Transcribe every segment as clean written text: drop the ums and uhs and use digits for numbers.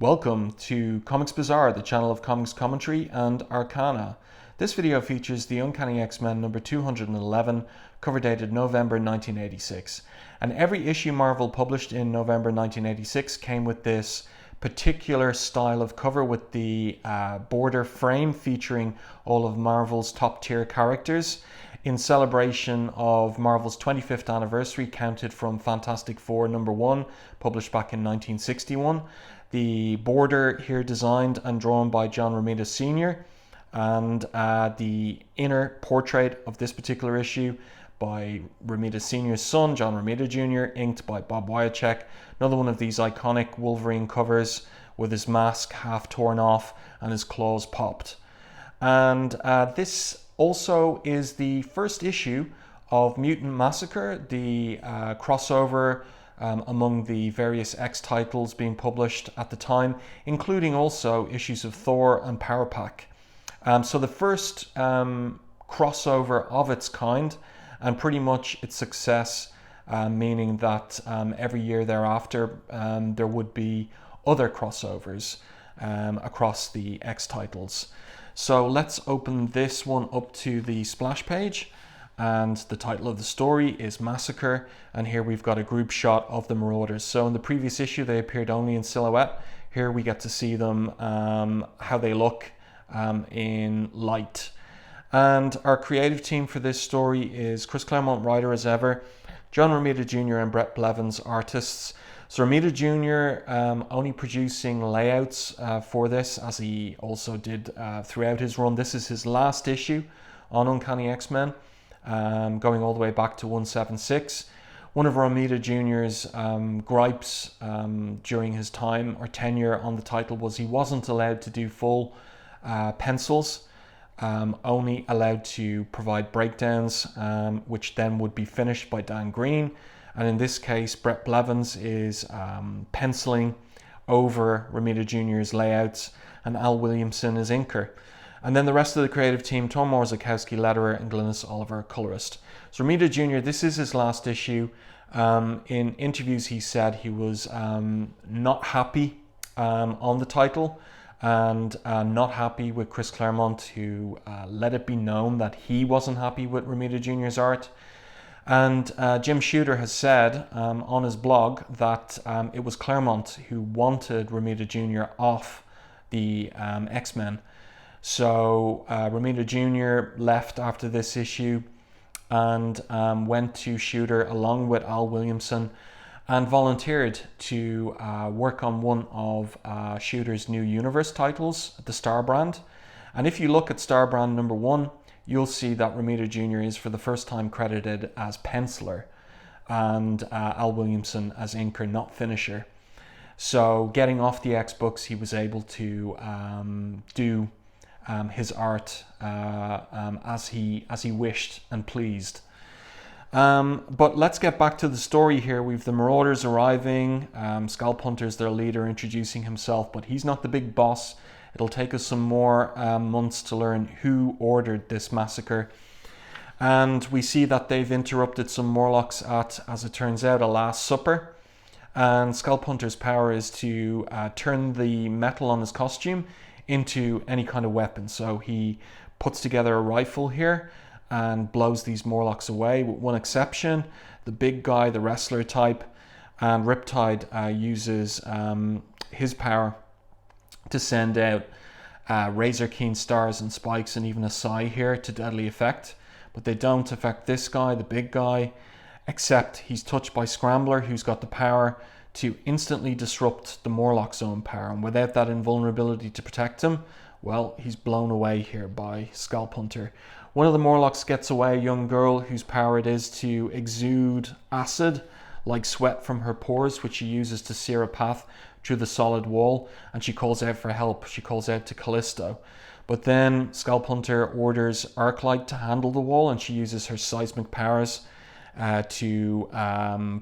Welcome to Comics Bazaar, the channel of comics commentary and arcana. This video features the Uncanny X-Men number 211, cover dated November 1986. And every issue Marvel published in November 1986 came with this particular style of cover with the border frame featuring all of Marvel's top tier characters in celebration of Marvel's 25th anniversary, counted from Fantastic Four number 1, published back in 1961. The border here designed and drawn by John Romita Sr. and the inner portrait of this particular issue by Romita Sr.'s son, John Romita Jr., inked by Bob Wiacek. Another one of these iconic Wolverine covers with his mask half torn off and his claws popped. And this also is the first issue of Mutant Massacre, the crossover among the various X titles being published at the time, including also issues of Thor and Power Pack. So the first crossover of its kind, and pretty much its success, meaning that every year thereafter there would be other crossovers across the X titles. So let's open this one up to the splash page, and the title of the story is Massacre, and here we've got a group shot of the Marauders. So in the previous issue they appeared only in silhouette. Here we get to see them how they look in light. And our creative team for this story is Chris Claremont, writer as ever, John Romita Jr. and Bret Blevins, artists. So Romita Jr. Only producing layouts for this, as he also did throughout his run. This is his last issue on Uncanny X-Men, going all the way back to 176. One of Romita Jr.'s gripes during his time or tenure on the title was he wasn't allowed to do full pencils, only allowed to provide breakdowns, which then would be finished by Dan Green. And in this case, Bret Blevins is penciling over Romita Jr.'s layouts, and Al Williamson is inker. And then the rest of the creative team, Tom Morzakowski, letterer, and Glynis Oliver, colorist. So Romita Jr., this is his last issue. In interviews, he said he was not happy on the title, and not happy with Chris Claremont, who let it be known that he wasn't happy with Romita Jr.'s art. And Jim Shooter has said on his blog that it was Claremont who wanted Romita Jr. off the X-Men. So Romita Jr. left after this issue and went to Shooter along with Al Williamson and volunteered to work on one of Shooter's new universe titles, the Star Brand. And if you look at Star Brand number 1, you'll see that Romita Jr. is for the first time credited as penciler and Al Williamson as inker, not finisher. So getting off the X books, he was able to do his art as he wished and pleased. But let's get back to the story here. We've the Marauders arriving, Scalp Hunter's their leader, introducing himself, but he's not the big boss. It'll take us some more months to learn who ordered this massacre. And we see that they've interrupted some Morlocks at, as it turns out, a Last Supper. And Scalp Hunter's power is to turn the metal on his costume into any kind of weapon. So he puts together a rifle here and blows these Morlocks away, with one exception, the big guy, the wrestler type. And Riptide uses his power to send out razor keen stars and spikes and even a sigh here to deadly effect. But they don't affect this guy, the big guy, except he's touched by Scrambler, who's got the power to instantly disrupt the Morlock's own power. And without that invulnerability to protect him, well, he's blown away here by Scalp Hunter. One of the Morlocks gets away, a young girl whose power it is to exude acid like sweat from her pores, which she uses to sear a path through the solid wall, and she calls out for help. She calls out to Callisto. But then Scalp Hunter orders Arclight to handle the wall, and she uses her seismic powers to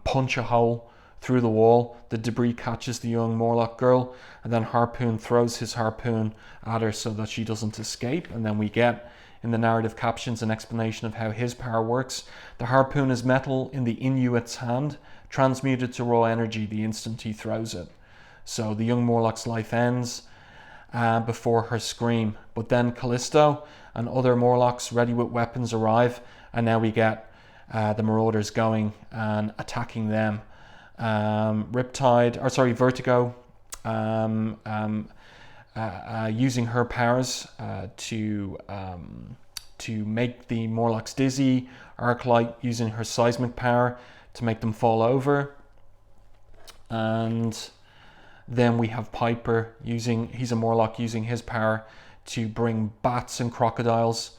punch a hole through the wall. The debris catches the young Morlock girl, and then Harpoon throws his harpoon at her so that she doesn't escape. And then we get, in the narrative captions, an explanation of how his power works. The harpoon is metal in the Inuit's hand, transmuted to raw energy the instant he throws it. So the young Morlock's life ends before her scream. But then Callisto and other Morlocks ready with weapons arrive, and now we get the Marauders going and attacking them. Vertigo, using her powers to make the Morlocks dizzy. Arclight using her seismic power to make them fall over. And then we have Piper he's a Morlock, using his power to bring bats and crocodiles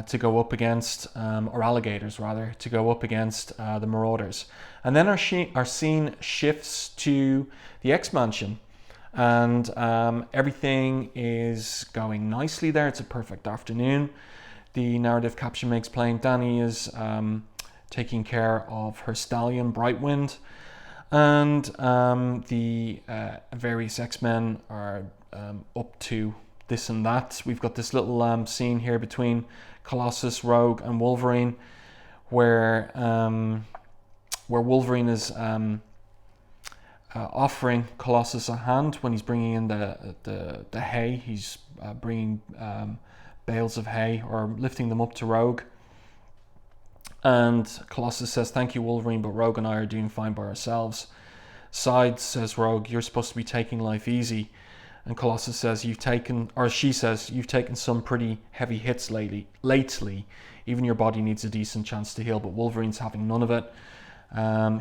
to go up against, or alligators rather, to go up against the Marauders. And then our scene shifts to the X-Mansion, and everything is going nicely there. It's a perfect afternoon. The narrative caption makes plain Danny is taking care of her stallion, Brightwind, and the various X-Men are up to this and that. We've got this little scene here between Colossus, Rogue, and Wolverine, where Wolverine is offering Colossus a hand when he's bringing in the hay. He's bringing bales of hay, or lifting them up to Rogue. And Colossus says, "Thank you, Wolverine, but Rogue and I are doing fine by ourselves." Side says, "Rogue, you're supposed to be taking life easy." And Colossus says, she says, "You've taken some pretty heavy hits lately. Even your body needs a decent chance to heal." But Wolverine's having none of it.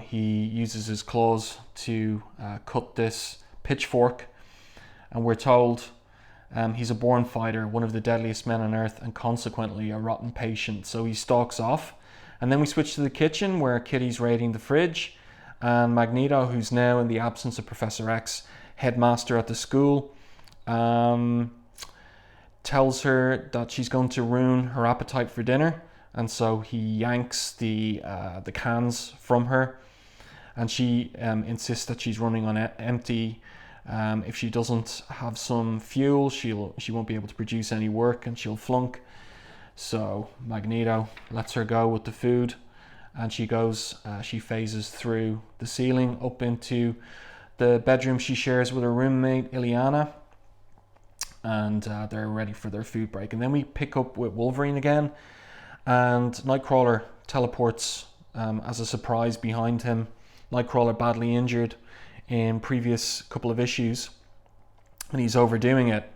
He uses his claws to cut this pitchfork, and we're told he's a born fighter, one of the deadliest men on Earth, and consequently a rotten patient. So he stalks off. And then we switch to the kitchen, where Kitty's raiding the fridge, and Magneto, who's now, in the absence of Professor X, headmaster at the school, tells her that she's going to ruin her appetite for dinner, and so he yanks the cans from her, and she insists that she's running on empty. If she doesn't have some fuel, she won't be able to produce any work, and she'll flunk. So Magneto lets her go with the food, and she phases through the ceiling up into the bedroom she shares with her roommate Illyana, and they're ready for their food break. And then we pick up with Wolverine again, and Nightcrawler teleports as a surprise behind him. Nightcrawler badly injured in previous couple of issues, and he's overdoing it.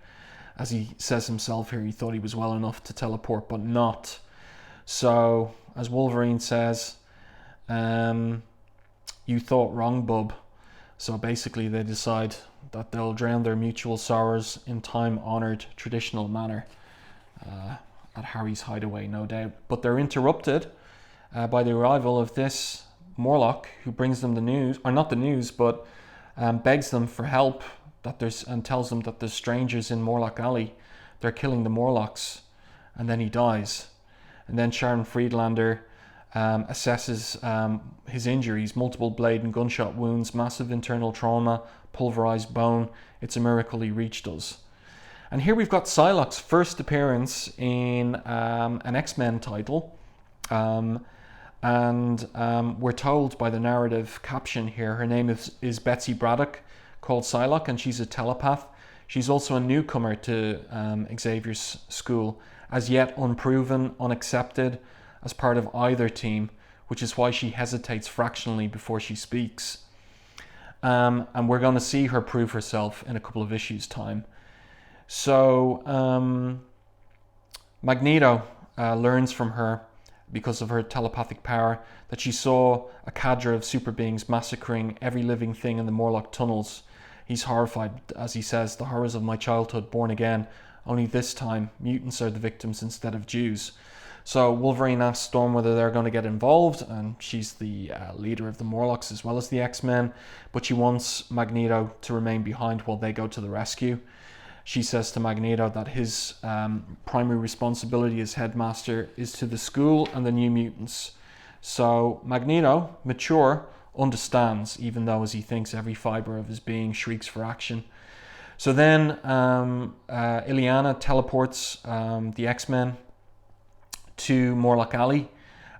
As he says himself here, he thought he was well enough to teleport, but not. So, as Wolverine says, "You thought wrong, bub." So basically they decide that they'll drown their mutual sorrows in time-honoured traditional manner at Harry's hideaway, no doubt. But they're interrupted by the arrival of this Morlock, who brings them the news, or not the news, but begs them for help, and tells them that there's strangers in Morlock Alley. They're killing the Morlocks, and then he dies. And then Sharon Friedlander assesses his injuries: multiple blade and gunshot wounds, massive internal trauma, pulverized bone. It's a miracle he reached us. And here we've got Psylocke's first appearance in an X-Men title. We're told by the narrative caption here, her name is Betsy Braddock, called Psylocke, and she's a telepath. She's also a newcomer to Xavier's school, as yet unproven, unaccepted as part of either team, which is why she hesitates fractionally before she speaks. And we're going to see her prove herself in a couple of issues' time. So Magneto learns from her, because of her telepathic power, that she saw a cadre of super beings massacring every living thing in the Morlock tunnels. He's horrified, as he says, "The horrors of my childhood born again, only this time mutants are the victims instead of Jews." So Wolverine asks Storm whether they're going to get involved, and she's the leader of the Morlocks as well as the X-Men, but she wants Magneto to remain behind while they go to the rescue. She says to Magneto that his primary responsibility as headmaster is to the school and the New Mutants. So Magneto, mature, understands, even though, as he thinks, every fibre of his being shrieks for action. So then Illyana teleports the X-Men to Morlock Alley,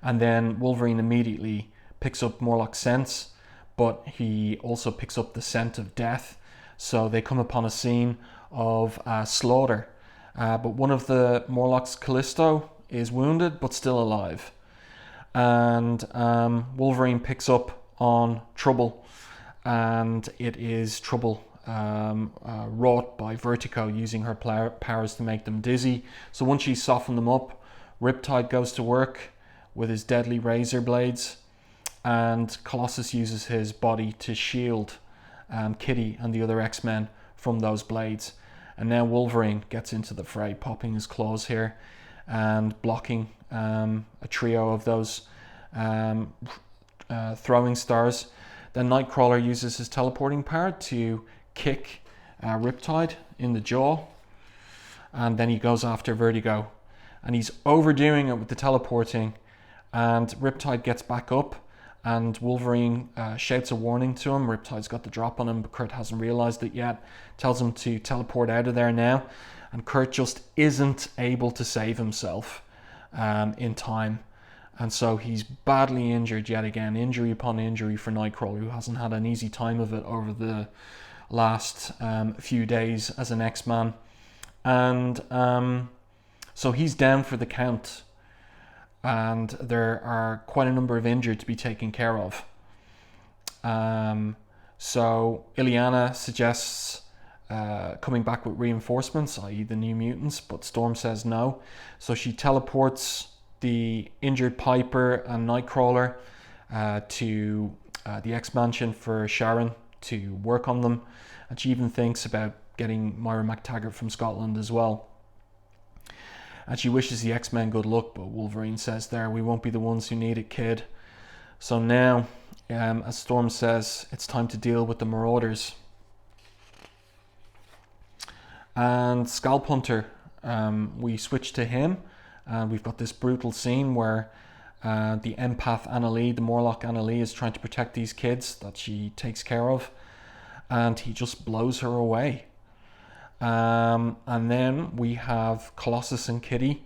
and then Wolverine immediately picks up Morlock's scents, but he also picks up the scent of death. So they come upon a scene of slaughter. But one of the Morlocks, Callisto, is wounded but still alive. And Wolverine picks up on trouble, and it is trouble wrought by Vertigo using her powers to make them dizzy. So once she's softened them up, Riptide goes to work with his deadly razor blades, and Colossus uses his body to shield Kitty and the other X-Men from those blades. And now Wolverine gets into the fray, popping his claws here and blocking a trio of those throwing stars. Then Nightcrawler uses his teleporting power to kick Riptide in the jaw, and then he goes after Vertigo, and he's overdoing it with the teleporting, and Riptide gets back up, and Wolverine shouts a warning to him. Riptide's got the drop on him, but Kurt hasn't realized it yet. Tells him to teleport out of there now, and Kurt just isn't able to save himself in time. And so he's badly injured yet again, injury upon injury for Nightcrawler, who hasn't had an easy time of it over the last few days as an X-Man. And so he's down for the count, and there are quite a number of injured to be taken care of. So Illyana suggests coming back with reinforcements, i.e. the New Mutants, but Storm says no. So she teleports the injured Piper and Nightcrawler to the X-Mansion for Sharon to work on them. And she even thinks about getting Moira MacTaggert from Scotland as well. And she wishes the X-Men good luck, but Wolverine says there, we won't be the ones who need it, kid. So now, as Storm says, it's time to deal with the Marauders. And Scalp Hunter, we switch to him, and we've got this brutal scene where the empath Annalee, the Morlock Alley, is trying to protect these kids that she takes care of, and he just blows her away. And then we have Colossus and Kitty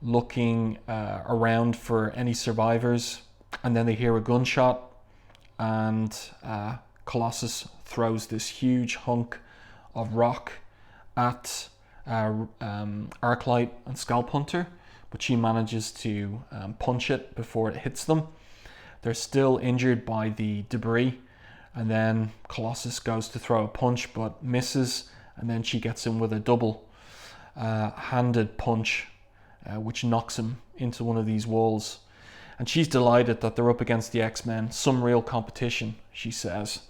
looking around for any survivors, and then they hear a gunshot, and Colossus throws this huge hunk of rock at Arclight and Scalp Hunter, but she manages to punch it before it hits them. They're still injured by the debris, and then Colossus goes to throw a punch but misses, and then she gets him with a double handed punch, which knocks him into one of these walls. And she's delighted that they're up against the X-Men, some real competition, she says.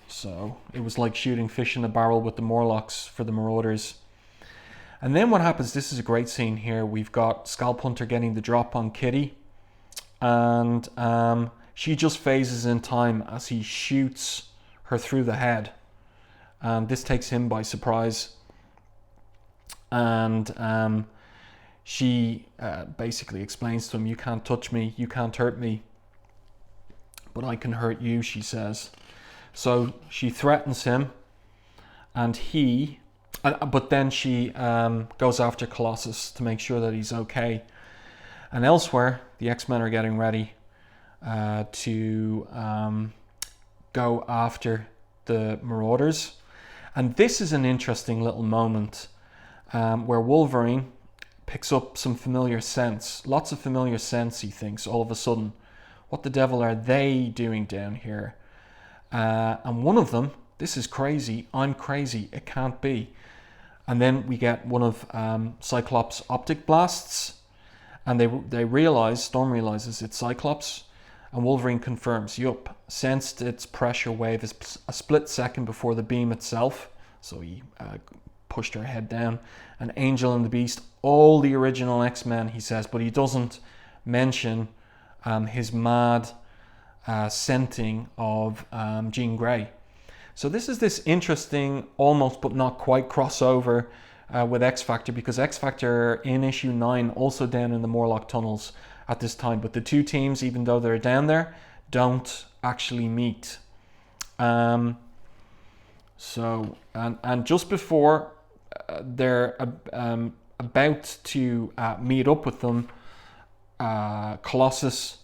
So it was like shooting fish in a barrel with the Morlocks for the Marauders. And then what happens, this is a great scene here, we've got Scalp Hunter getting the drop on Kitty, and she just phases in time as he shoots her through the head. And this takes him by surprise. And she basically explains to him, you can't touch me, you can't hurt me, but I can hurt you, she says. So she threatens him, and but then she goes after Colossus to make sure that he's okay. And elsewhere, the X-Men are getting ready to go after the Marauders. And this is an interesting little moment where Wolverine picks up some familiar scents. Lots of familiar scents, he thinks, all of a sudden. What the devil are they doing down here? And one of them, this is crazy, I'm crazy, it can't be. And then we get one of Cyclops' optic blasts, and Storm realizes it's Cyclops, and Wolverine confirms, yup, sensed its pressure wave a split second before the beam itself, so he pushed her head down. And Angel and the Beast, all the original X-Men, he says, but he doesn't mention his mad scenting of Jean Grey. So this is this interesting, almost but not quite crossover with X-Factor, because X-Factor in issue 9 also down in the Morlock tunnels at this time, but the two teams, even though they're down there, don't actually meet. And just before they're about to meet up with them, Colossus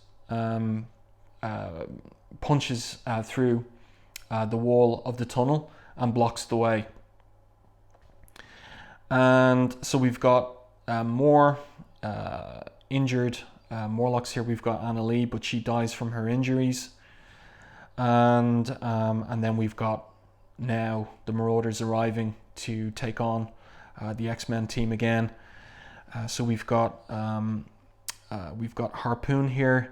punches through the wall of the tunnel and blocks the way. And so we've got more injured Morlocks here. We've got Anna Lee, but she dies from her injuries. And then we've got now the Marauders arriving to take on the X-Men team again. So we've got Harpoon here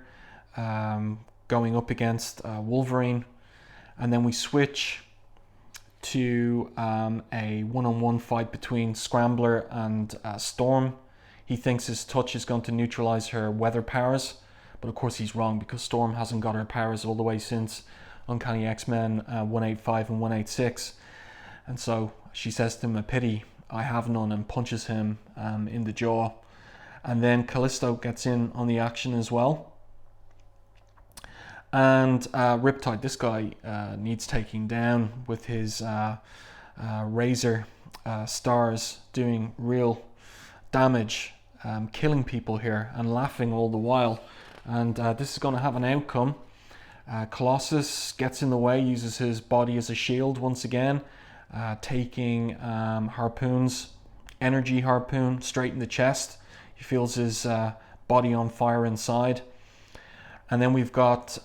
going up against Wolverine, and then we switch to a one-on-one fight between Scrambler and Storm. He thinks his touch is going to neutralize her weather powers, but of course he's wrong, because Storm hasn't got her powers all the way since Uncanny X-Men 185 and 186. And so she says to him, "A pity I have none," and punches him in the jaw. And then Callisto gets in on the action as well. And Riptide, this guy needs taking down with his razor stars, doing real damage, killing people here and laughing all the while. And this is going to have an outcome. Colossus gets in the way, uses his body as a shield once again, taking Harpoon's energy harpoon straight in the chest. He feels his body on fire inside. And then we've got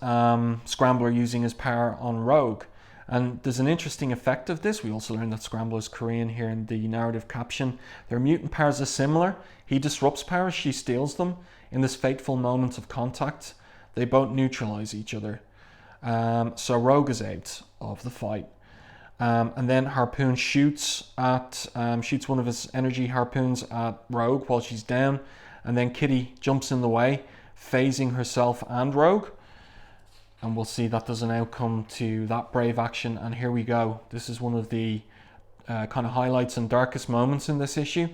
Scrambler using his power on Rogue. And there's an interesting effect of this. We also learned that Scrambler is Korean here in the narrative caption. Their mutant powers are similar. He disrupts powers, she steals them. In this fateful moment of contact, they both neutralize each other. So Rogue is out of the fight. And then Harpoon shoots one of his energy harpoons at Rogue while she's down. And then Kitty jumps in the way, phasing herself and Rogue. And we'll see that there's an outcome to that brave action. And here we go. This is one of the kind of highlights and darkest moments in this issue.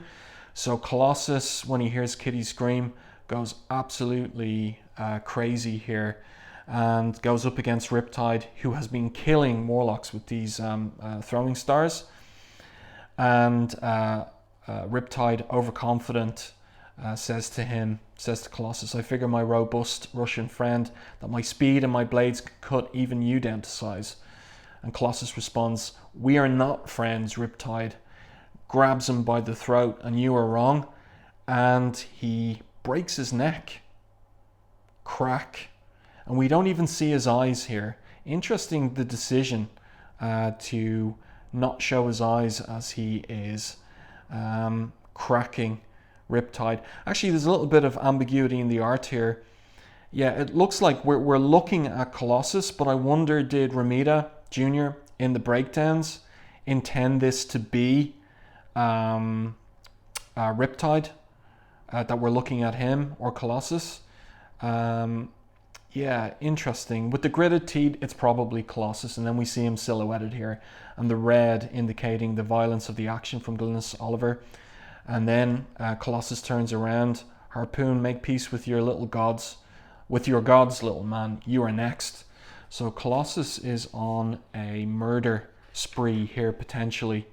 So Colossus, when he hears Kitty scream, goes absolutely crazy here and goes up against Riptide, who has been killing Morlocks with these throwing stars. And Riptide, overconfident, says to Colossus, "I figure my robust Russian friend that my speed and my blades could cut even you down to size." And Colossus responds, "We are not friends, Riptide." Grabs him by the throat, "And you are wrong." And he breaks his neck. Crack. And we don't even see his eyes here. Interesting, the decision to not show his eyes as he is cracking Riptide. Actually, there's a little bit of ambiguity in the art here. Yeah, it looks like we're looking at Colossus, but I wonder, did Romita Jr. in the breakdowns intend this to be Riptide, that we're looking at him, or Colossus? Yeah, interesting. With the gritted teeth, it's probably Colossus, and then we see him silhouetted here, and the red indicating the violence of the action from Glynis Oliver. And then Colossus turns around. "Harpoon, make peace with your little gods. With your gods, little man. You are next." So Colossus is on a murder spree here, potentially.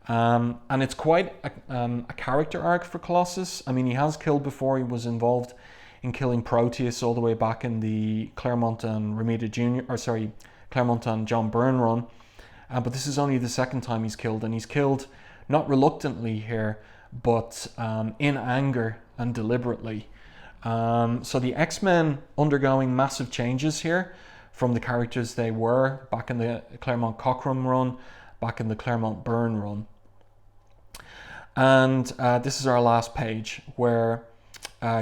And it's quite a character arc for Colossus. I mean, he has killed before. He was involved in killing Proteus all the way back in the Claremont and Romita Jr. Claremont and John Byrne run. But this is only the second time he's killed, and he's killed not reluctantly here, but in anger and deliberately. So the X-Men undergoing massive changes here from the characters they were back in the Claremont Cockrum run, back in the Claremont Byrne run. And this is our last page, where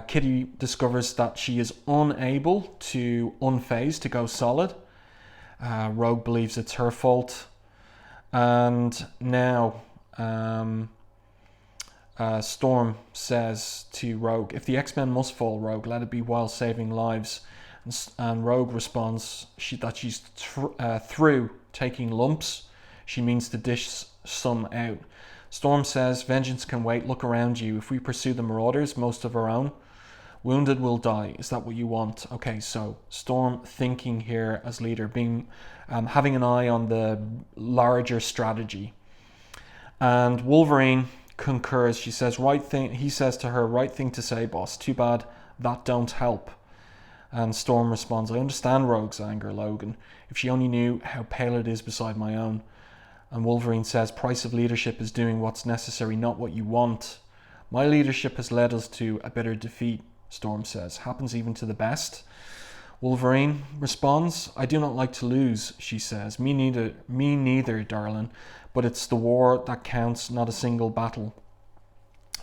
Kitty discovers that she is unable to unphase, to go solid. Rogue believes it's her fault. And now Storm says to Rogue, "If the X-Men must fall, Rogue, let it be while saving lives." And Rogue responds that she's through taking lumps. She means to dish some out. Storm says, "Vengeance can wait. Look around you. If we pursue the Marauders, most of our own, wounded will die. Is that what you want?" Okay, so Storm thinking here as leader, being having an eye on the larger strategy. And Wolverine concurs. She says, "Right thing." He says to her, "Right thing to say, boss. Too bad that don't help." And Storm responds, "I understand Rogue's anger, Logan. If she only knew how pale it is beside my own. And Wolverine says, price of leadership is doing what's necessary, not what you want. My leadership has led us to a bitter defeat, Storm says. Happens even to the best. Wolverine responds, I do not like to lose, she says. Me neither, darling. But it's the war that counts, not a single battle.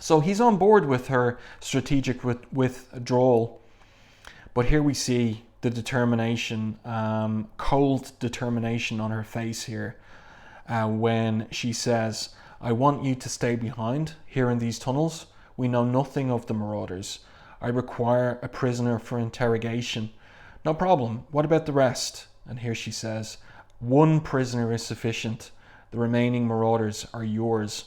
So he's on board with her strategic withdrawal. But here we see the determination, cold determination on her face here. When she says, I want you to stay behind here in these tunnels. We know nothing of the Marauders. I require a prisoner for interrogation. No problem. What about the rest? And here she says, one prisoner is sufficient. The remaining Marauders are yours.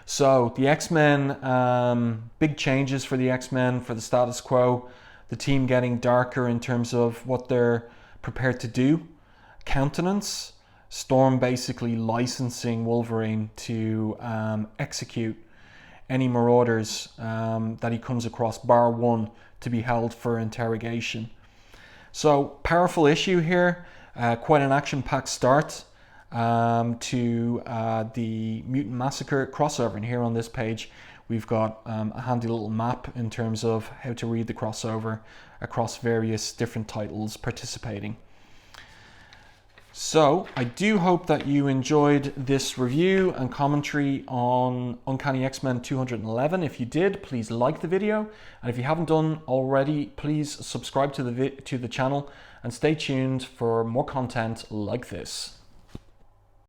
So the X-Men, big changes for the X-Men, for the status quo. The team getting darker in terms of what they're prepared to do. Countenance. Storm basically licensing Wolverine to execute any Marauders that he comes across, bar one, to be held for interrogation. So, powerful issue here. Quite an action-packed start to the Mutant Massacre crossover. And here on this page, we've got a handy little map in terms of how to read the crossover across various different titles participating. So, I do hope that you enjoyed this review and commentary on Uncanny X-Men 211. If you did, please like the video. And if you haven't done already, please subscribe to the channel and stay tuned for more content like this.